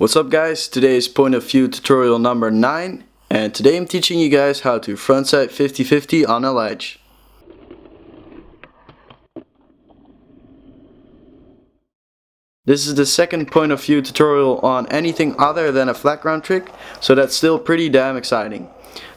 What's up guys, today is point of view tutorial number 9 and today I'm teaching you guys how to frontside 50-50 on a ledge. This is the second point of view tutorial on anything other than a flatground trick, so that's still pretty damn exciting.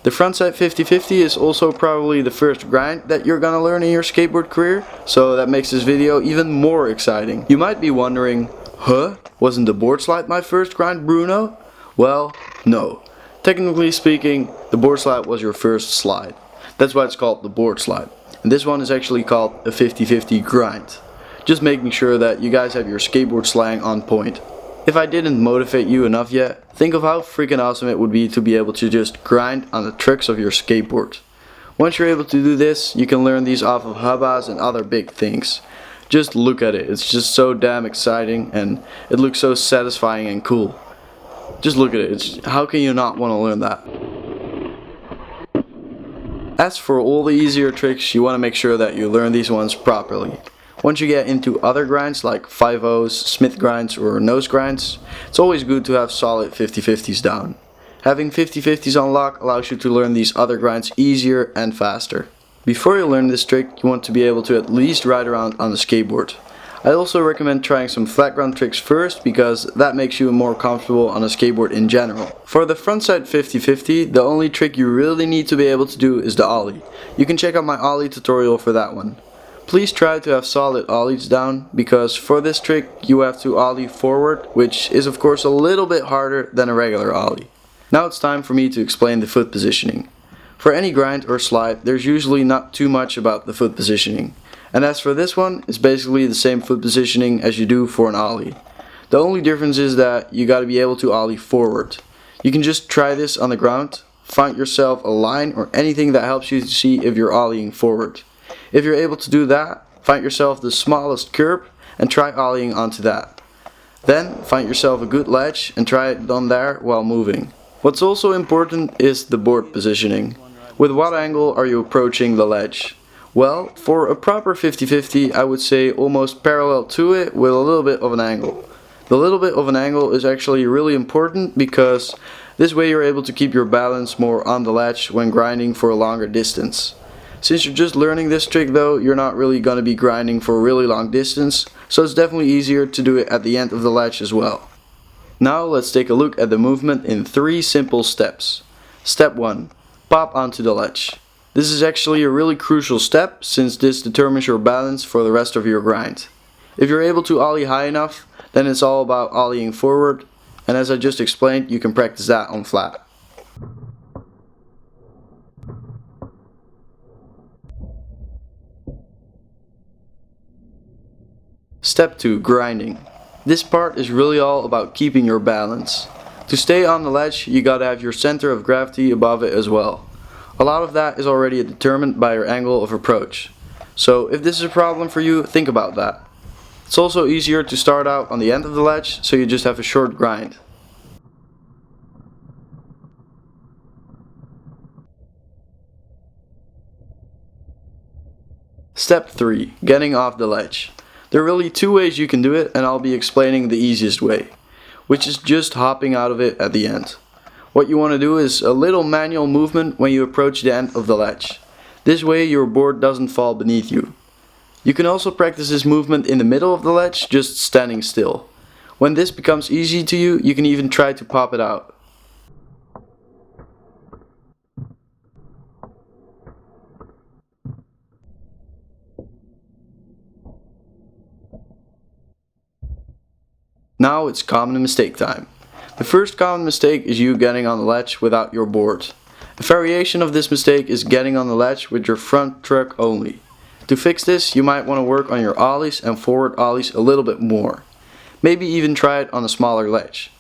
The frontside 50-50 is also probably the first grind that you're gonna learn in your skateboard career, so that makes this video even more exciting. You might be wondering, huh? Wasn't the board slide my first grind, Bruno? Well, no. Technically speaking, the board slide was your first slide. That's why it's called the board slide. And this one is actually called a 50-50 grind. Just making sure that you guys have your skateboard slang on point. If I didn't motivate you enough yet, think of how freaking awesome it would be to be able to just grind on the tricks of your skateboard. Once you're able to do this, you can learn these off of hubbas and other big things. Just look at it, it's just so damn exciting and it looks so satisfying and cool. Just look at it, how can you not want to learn that? As for all the easier tricks, you want to make sure that you learn these ones properly. Once you get into other grinds like 5-0s, Smith grinds or nosegrinds, it's always good to have solid 50-50s down. Having 50-50s on lock allows you to learn these other grinds easier and faster. Before you learn this trick, you want to be able to at least ride around on the skateboard. I also recommend trying some flatground tricks first because that makes you more comfortable on a skateboard in general. For the frontside 50-50, the only trick you really need to be able to do is the ollie. You can check out my ollie tutorial for that one. Please try to have solid ollies down because for this trick you have to ollie forward, which is of course a little bit harder than a regular ollie. Now it's time for me to explain the foot positioning. For any grind or slide, there's usually not too much about the foot positioning. And as for this one, it's basically the same foot positioning as you do for an ollie. The only difference is that you gotta be able to ollie forward. You can just try this on the ground, find yourself a line or anything that helps you to see if you're ollieing forward. If you're able to do that, find yourself the smallest curb and try ollieing onto that. Then find yourself a good ledge and try it on there while moving. What's also important is the board positioning. With what angle are you approaching the ledge? Well, for a proper 50-50 I would say almost parallel to it with a little bit of an angle. The little bit of an angle is actually really important because this way you're able to keep your balance more on the ledge when grinding for a longer distance. Since you're just learning this trick though, you're not really going to be grinding for a really long distance, so it's definitely easier to do it at the end of the ledge as well. Now let's take a look at the movement in 3 simple steps. Step 1. Pop onto the ledge. This is actually a really crucial step since this determines your balance for the rest of your grind. If you're able to ollie high enough, then it's all about ollieing forward, and as I just explained, you can practice that on flat. Step 2. Grinding. This part is really all about keeping your balance. To stay on the ledge, you gotta have your center of gravity above it as well. A lot of that is already determined by your angle of approach. So if this is a problem for you, think about that. It's also easier to start out on the end of the ledge, so you just have a short grind. Step 3. Getting off the ledge. There are really 2 ways you can do it, and I'll be explaining the easiest way, which is just hopping out of it at the end. What you want to do is a little manual movement when you approach the end of the ledge. This way your board doesn't fall beneath you. You can also practice this movement in the middle of the ledge, just standing still. When this becomes easy to you, you can even try to pop it out. Now it's common mistake time. The first common mistake is you getting on the ledge without your board. A variation of this mistake is getting on the ledge with your front truck only. To fix this, you might want to work on your ollies and forward ollies a little bit more. Maybe even try it on a smaller ledge.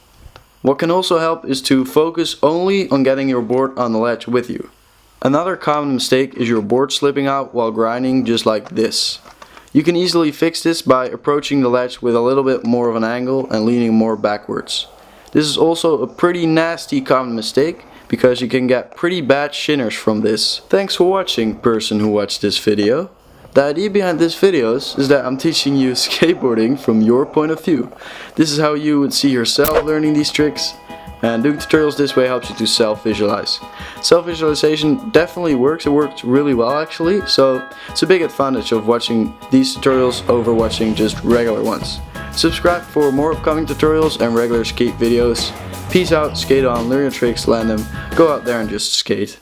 What can also help is to focus only on getting your board on the ledge with you. Another common mistake is your board slipping out while grinding just like this. You can easily fix this by approaching the ledge with a little bit more of an angle and leaning more backwards. This is also a pretty nasty common mistake because you can get pretty bad shinners from this. Thanks for watching, person who watched this video. The idea behind this videos is that I'm teaching you skateboarding from your point of view. This is how you would see yourself learning these tricks, and doing tutorials this way helps you to self-visualize. Self-visualization definitely works, it works really well actually, so it's a big advantage of watching these tutorials over watching just regular ones. Subscribe for more upcoming tutorials and regular skate videos. Peace out, skate on, learn your tricks, land them, go out there and just skate.